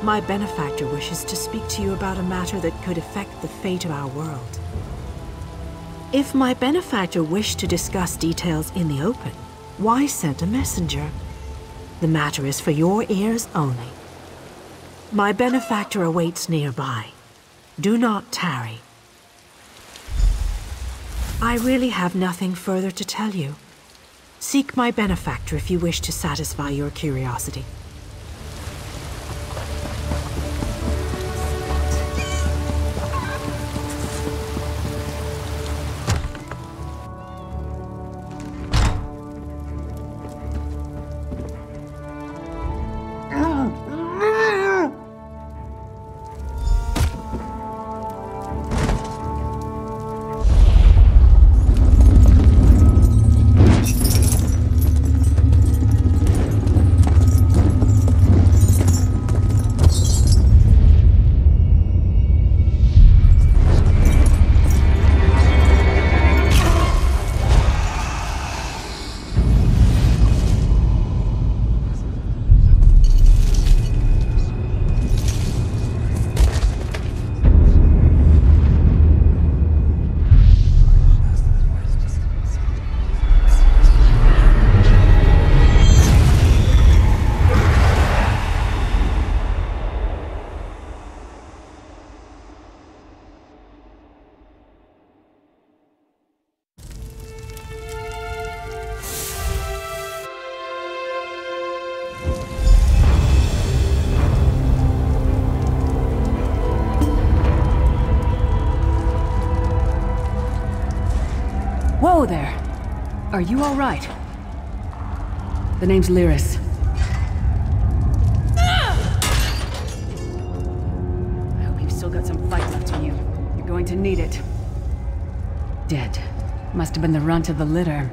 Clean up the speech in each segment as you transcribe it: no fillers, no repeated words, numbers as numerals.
My benefactor wishes to speak to you about a matter that could affect the fate of our world. If my benefactor wished to discuss details in the open, why send a messenger? The matter is for your ears only. My benefactor awaits nearby. Do not tarry. I really have nothing further to tell you. Seek my benefactor if you wish to satisfy your curiosity. Whoa there! Are you alright? The name's Lyris. I hope you've still got some fight left in you. You're going to need it. Dead. Must have been the runt of the litter.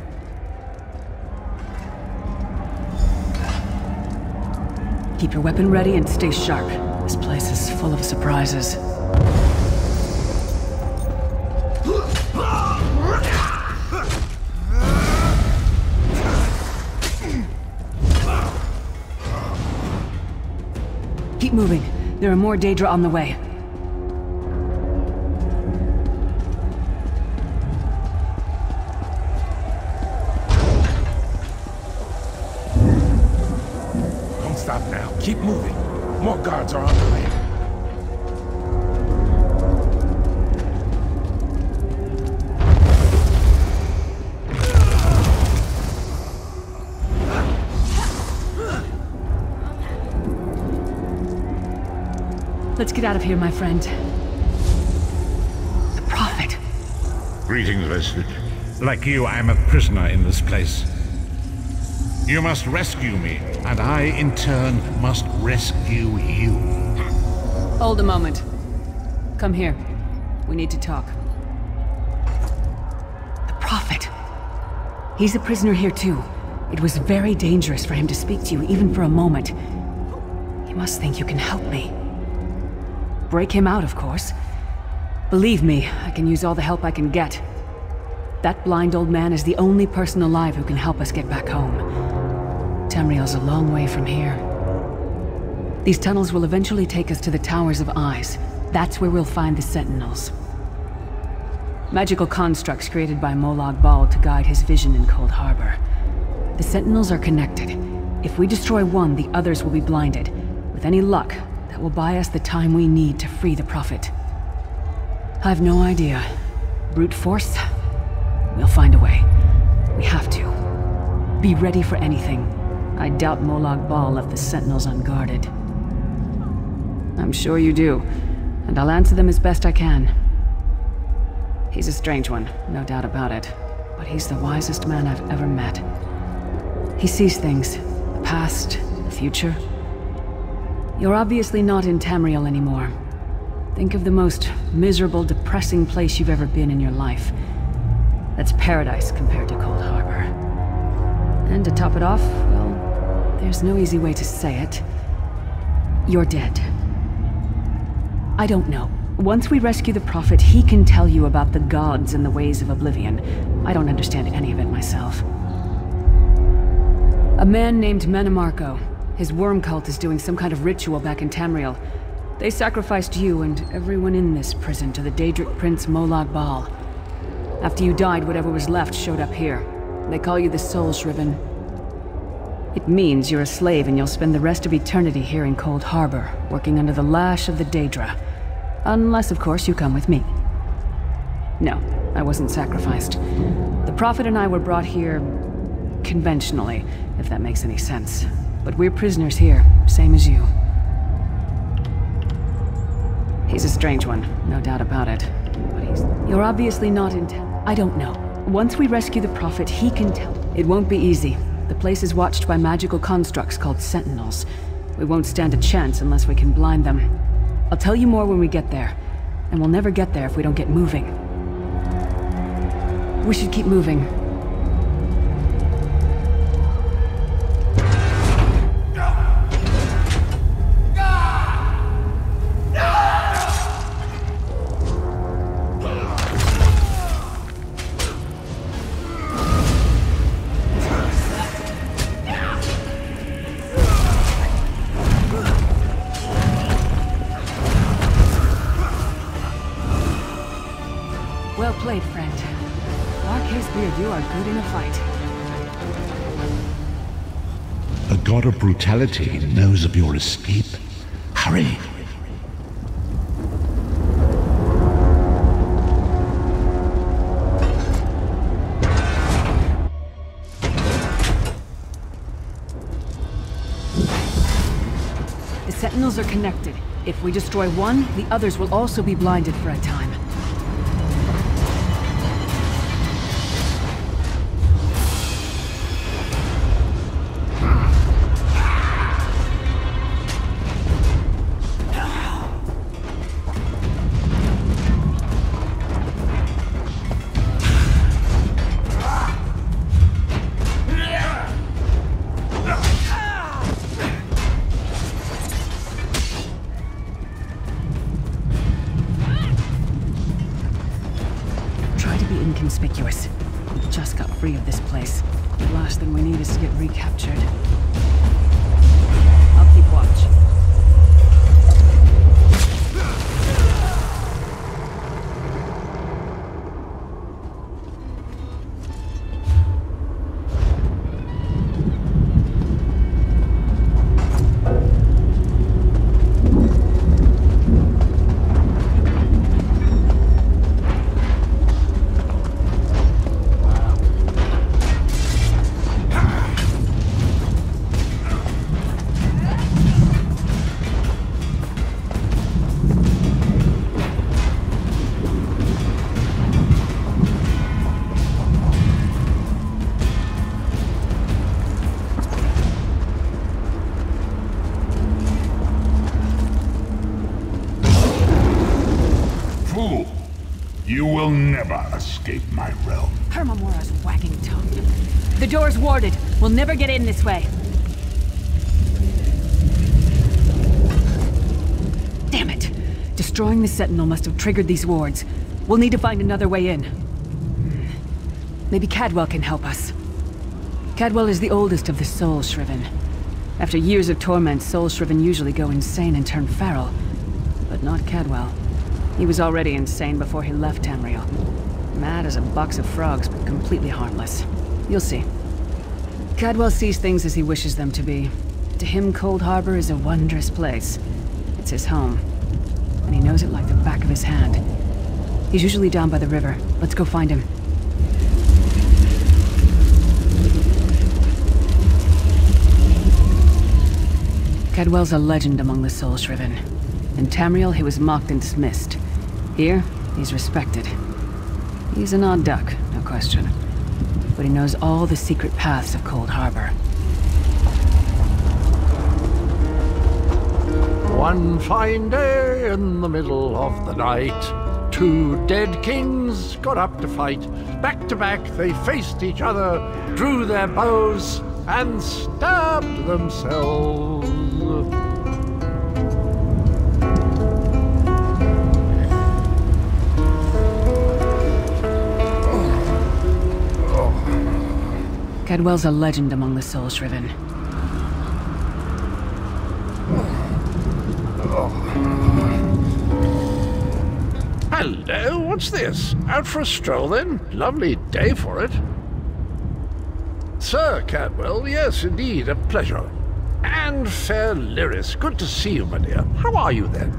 Keep your weapon ready and stay sharp. This place is full of surprises. Keep moving. There are more Daedra on the way. Don't stop now. Keep moving. More guards are on the way. Let's get out of here, my friend. The Prophet. Greetings, Resident. Like you, I am a prisoner in this place. You must rescue me, and I, in turn, must rescue you. Hold a moment. Come here. We need to talk. The Prophet. He's a prisoner here, too. It was very dangerous for him to speak to you, even for a moment. You must think you can help me. Break him out, of course. Believe me, I can use all the help I can get. That blind old man is the only person alive who can help us get back home. Tamriel's a long way from here. These tunnels will eventually take us to the Towers of Eyes. That's where we'll find the Sentinels. Magical constructs created by Molag Bal to guide his vision in Coldharbour. The Sentinels are connected. If we destroy one, the others will be blinded. With any luck, that will buy us the time we need to free the Prophet. I've no idea. Brute force? We'll find a way. We have to. Be ready for anything. I doubt Molag Bal left the Sentinels unguarded. I'm sure you do, and I'll answer them as best I can. He's a strange one, no doubt about it, but he's the wisest man I've ever met. He sees things, the past, the future. You're obviously not in Tamriel anymore. Think of the most miserable, depressing place you've ever been in your life. That's paradise compared to Coldharbour. And to top it off, well, there's no easy way to say it. You're dead. I don't know. Once we rescue the Prophet, he can tell you about the gods and the ways of oblivion. I don't understand any of it myself. A man named Menemarco. His worm cult is doing some kind of ritual back in Tamriel. They sacrificed you and everyone in this prison to the Daedric Prince Molag Bal. After you died, whatever was left showed up here. They call you the Soul Shriven. It means you're a slave and you'll spend the rest of eternity here in Coldharbour, working under the lash of the Daedra. Unless, of course, you come with me. No, I wasn't sacrificed. The Prophet and I were brought here conventionally, if that makes any sense. But we're prisoners here, same as you. He's a strange one, no doubt about it. But you're obviously not I don't know. Once we rescue the Prophet, he can tell. It won't be easy. The place is watched by magical constructs called Sentinels. We won't stand a chance unless we can blind them. I'll tell you more when we get there. And we'll never get there if we don't get moving. We should keep moving. Well played, friend. Arcacebeard, you are good in a fight. A god of brutality knows of your escape. Hurry! The Sentinels are connected. If we destroy one, the others will also be blinded for a time. Inconspicuous. We just got free of this place. The last thing we need is to get recaptured. I'll keep watch. You will never escape my realm. Hermamora's wagging tongue. The door's warded. We'll never get in this way. Damn it! Destroying the Sentinel must have triggered these wards. We'll need to find another way in. Maybe Cadwell can help us. Cadwell is the oldest of the Soul Shriven. After years of torment, Soul Shriven usually go insane and turn feral. But not Cadwell. He was already insane before he left Tamriel. Mad as a box of frogs, but completely harmless. You'll see. Cadwell sees things as he wishes them to be. To him, Coldharbour is a wondrous place. It's his home. And he knows it like the back of his hand. He's usually down by the river. Let's go find him. Cadwell's a legend among the Soul Shriven. In Tamriel, he was mocked and dismissed. Here, he's respected. He's an odd duck, no question. But he knows all the secret paths of Coldharbour. One fine day in the middle of the night, two dead kings got up to fight. Back to back, they faced each other, drew their bows, and stabbed themselves. Cadwell's a legend among the Soul Shriven. Hello, what's this? Out for a stroll then? Lovely day for it. Sir Cadwell, yes, indeed, a pleasure. And fair Lyris, good to see you, my dear. How are you then?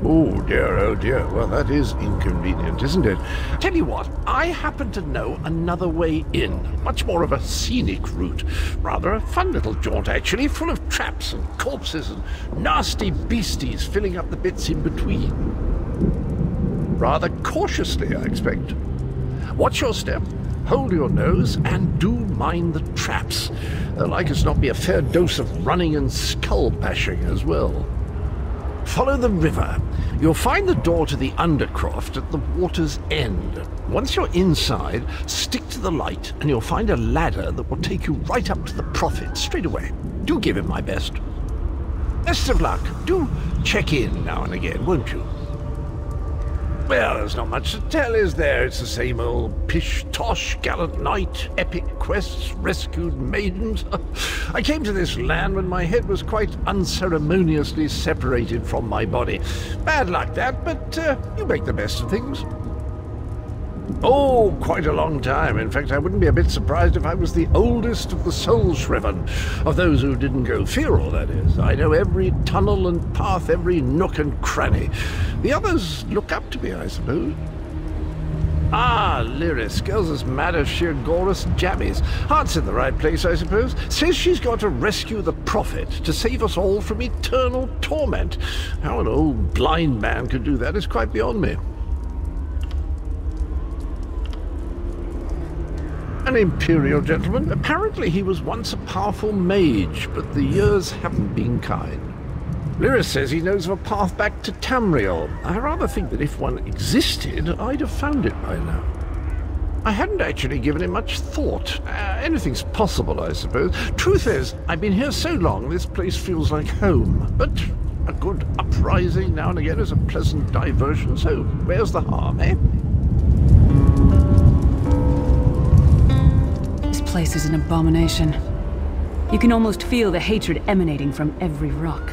Oh dear, well that is inconvenient, isn't it? Tell you what, I happen to know another way in. Much more of a scenic route. Rather a fun little jaunt, actually, full of traps and corpses and nasty beasties filling up the bits in between. Rather cautiously, I expect. Watch your step, hold your nose, and do mind the traps. There'll like as not be a fair dose of running and skull-bashing as well. Follow the river. You'll find the door to the Undercroft at the water's end. Once you're inside, stick to the light and you'll find a ladder that will take you right up to the Prophet straight away. Do give him my best. Best of luck. Do check in now and again, won't you? Well, there's not much to tell, is there? It's the same old pish-tosh, gallant knight, epic quests, rescued maidens. I came to this land when my head was quite unceremoniously separated from my body. Bad luck that, but you make the best of things. Oh, quite a long time. In fact, I wouldn't be a bit surprised if I was the oldest of the soul Shriven, of those who didn't go feral, that is. I know every tunnel and path, every nook and cranny. The others look up to me, I suppose. Ah, Lyris, girl's as mad as sheer Gorus jammies. Heart's in the right place, I suppose. Says she's got to rescue the Prophet to save us all from eternal torment. How an old blind man could do that is quite beyond me. An imperial gentleman. Apparently he was once a powerful mage, but the years haven't been kind. Lyris says he knows of a path back to Tamriel. I rather think that if one existed, I'd have found it by now. I hadn't actually given it much thought. Anything's possible, I suppose. Truth is, I've been here so long, this place feels like home. But a good uprising now and again is a pleasant diversion, so where's the harm, eh? This place is an abomination. You can almost feel the hatred emanating from every rock.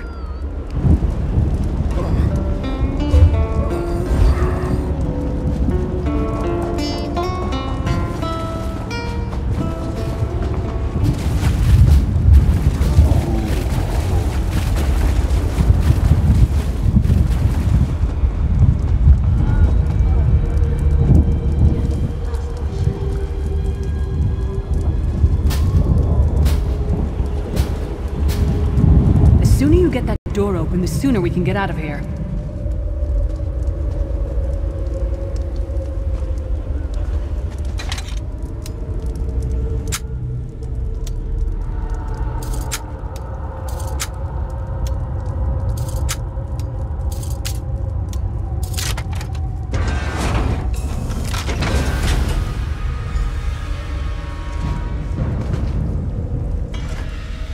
Door open, the sooner we can get out of here.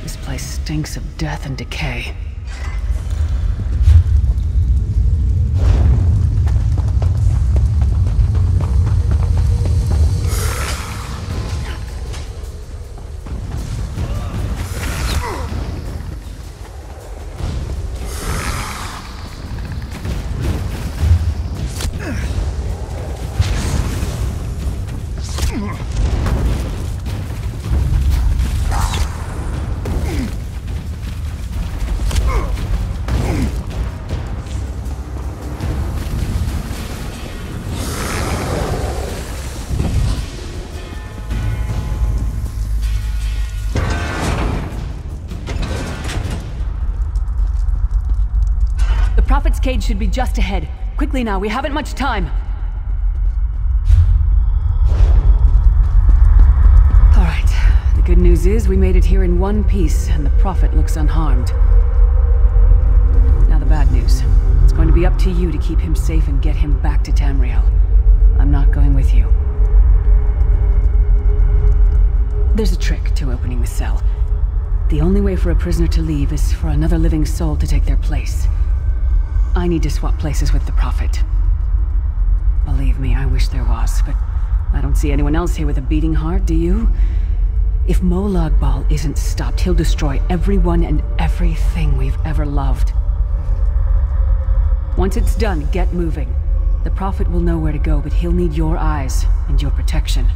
This place stinks of death and decay. Prophet's cage should be just ahead. Quickly now, we haven't much time. Alright, the good news is we made it here in one piece, and the Prophet looks unharmed. Now the bad news. It's going to be up to you to keep him safe and get him back to Tamriel. I'm not going with you. There's a trick to opening the cell. The only way for a prisoner to leave is for another living soul to take their place. I need to swap places with the Prophet. Believe me, I wish there was, but I don't see anyone else here with a beating heart, do you? If Molag Bal isn't stopped, he'll destroy everyone and everything we've ever loved. Once it's done, get moving. The Prophet will know where to go, but he'll need your eyes and your protection.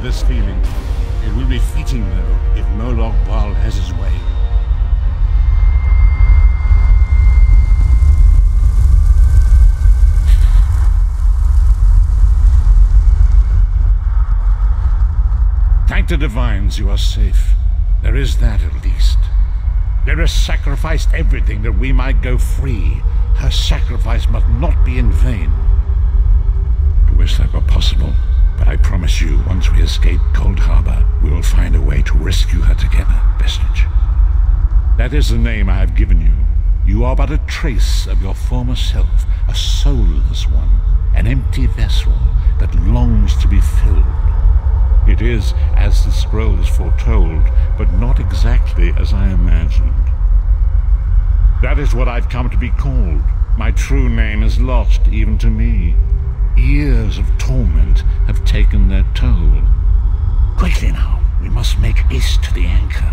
This feeling. It will be fleeting, though, if Molag Bal has his way. Thank the divines you are safe. There is that, at least. Lyris sacrificed everything that we might go free. Her sacrifice must not be in vain. I wish that were possible. But I promise you, once we escape Coldharbour, we will find a way to rescue her together, Vestige. That is the name I have given you. You are but a trace of your former self, a soulless one, an empty vessel that longs to be filled. It is as the scrolls foretold, but not exactly as I imagined. That is what I've come to be called. My true name is lost even to me. Years of torment have taken their toll. Quickly now, we must make haste to the anchor.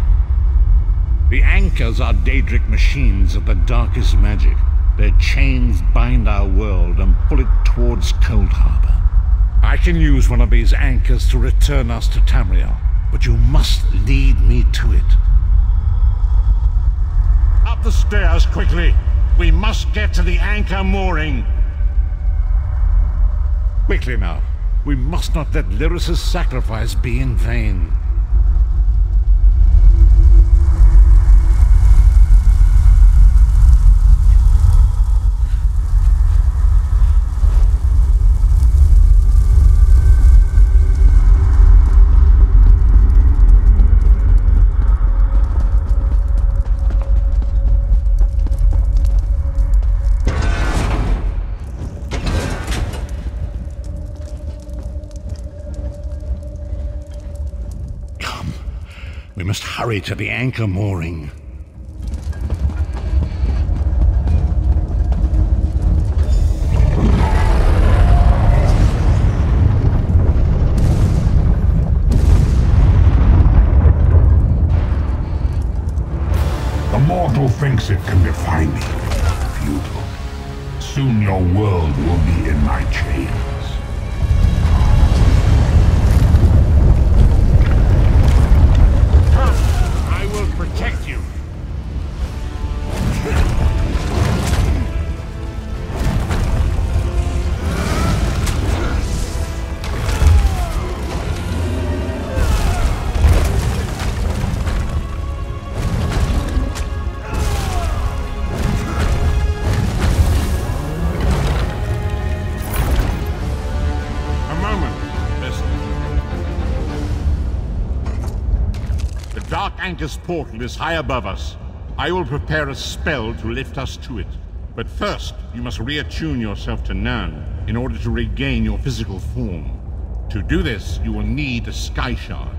The anchors are Daedric machines of the darkest magic. Their chains bind our world and pull it towards Coldharbour. I can use one of these anchors to return us to Tamriel, but you must lead me to it. Up the stairs, quickly! We must get to the anchor mooring! Quickly now. We must not let Lyris' sacrifice be in vain. We must hurry to the anchor mooring. The mortal thinks it can defy me. Futile. Soon your world will be in my chains. Protect you. Dark Anchor's portal is high above us. I will prepare a spell to lift us to it. But first, you must reattune yourself to Nirn in order to regain your physical form. To do this, you will need a Sky Shard.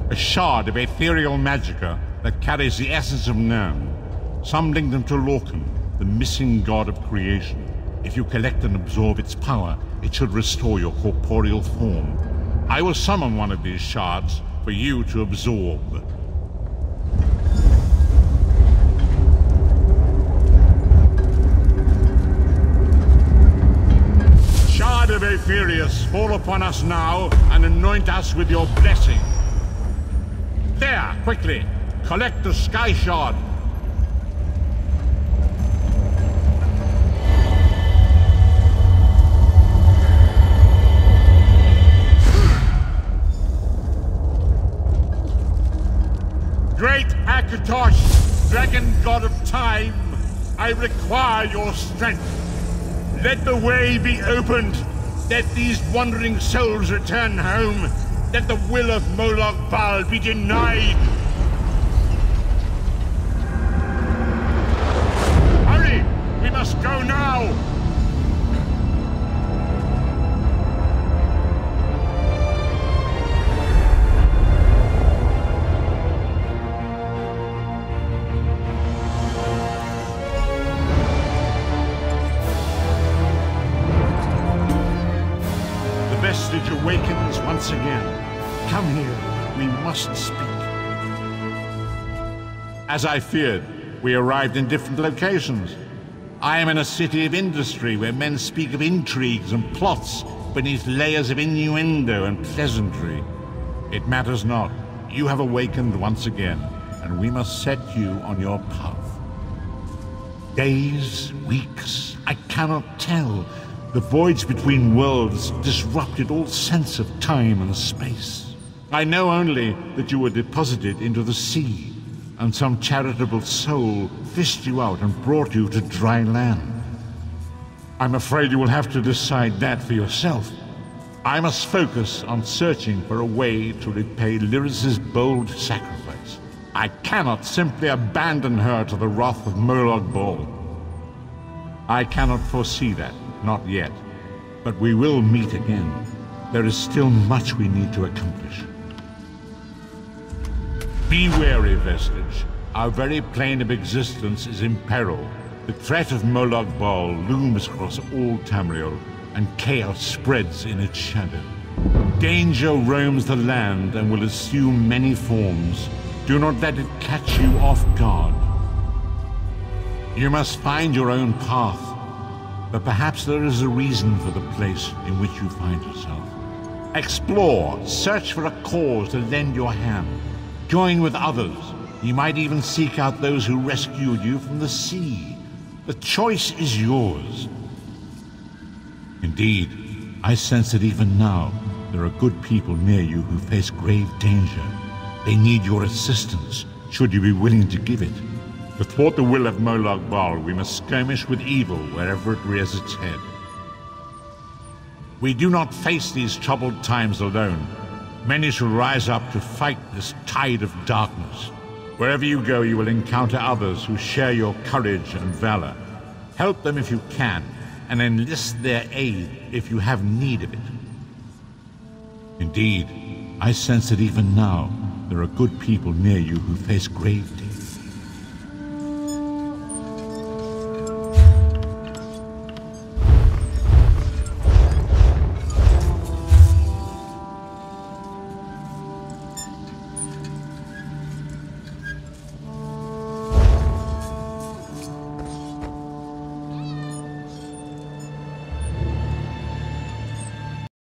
A shard of ethereal magicka that carries the essence of Nirn. Some link them to Lorcan, the missing god of creation. If you collect and absorb its power, it should restore your corporeal form. I will summon one of these shards for you to absorb. Shard of Aetherius, fall upon us now and anoint us with your blessing. There, quickly, collect the Sky Shard. Great Akatosh, dragon god of time, I require your strength. Let the way be opened. Let these wandering souls return home. Let the will of Moloch Baal be denied. Hurry! We must go now! Awakens once again. Come here. We must speak. As I feared, we arrived in different locations. I am in a city of industry where men speak of intrigues and plots beneath layers of innuendo and pleasantry. It matters not. You have awakened once again, and we must set you on your path. Days, weeks, I cannot tell. The voids between worlds disrupted all sense of time and space. I know only that you were deposited into the sea, and some charitable soul fished you out and brought you to dry land. I'm afraid you will have to decide that for yourself. I must focus on searching for a way to repay Lyris's bold sacrifice. I cannot simply abandon her to the wrath of Moloch Baal. I cannot foresee that. Not yet. But we will meet again. There is still much we need to accomplish. Be wary, Vestige. Our very plane of existence is in peril. The threat of Moloch Baal looms across all Tamriel, and chaos spreads in its shadow. Danger roams the land and will assume many forms. Do not let it catch you off guard. You must find your own path. But perhaps there is a reason for the place in which you find yourself. Explore, search for a cause to lend your hand. Join with others. You might even seek out those who rescued you from the sea. The choice is yours. Indeed, I sense that even now, there are good people near you who face grave danger. They need your assistance, should you be willing to give it. To thwart the will of Moloch Baal, we must skirmish with evil wherever it rears its head. We do not face these troubled times alone. Many shall rise up to fight this tide of darkness. Wherever you go, you will encounter others who share your courage and valor. Help them if you can, and enlist their aid if you have need of it. Indeed, I sense that even now, there are good people near you who face grave danger.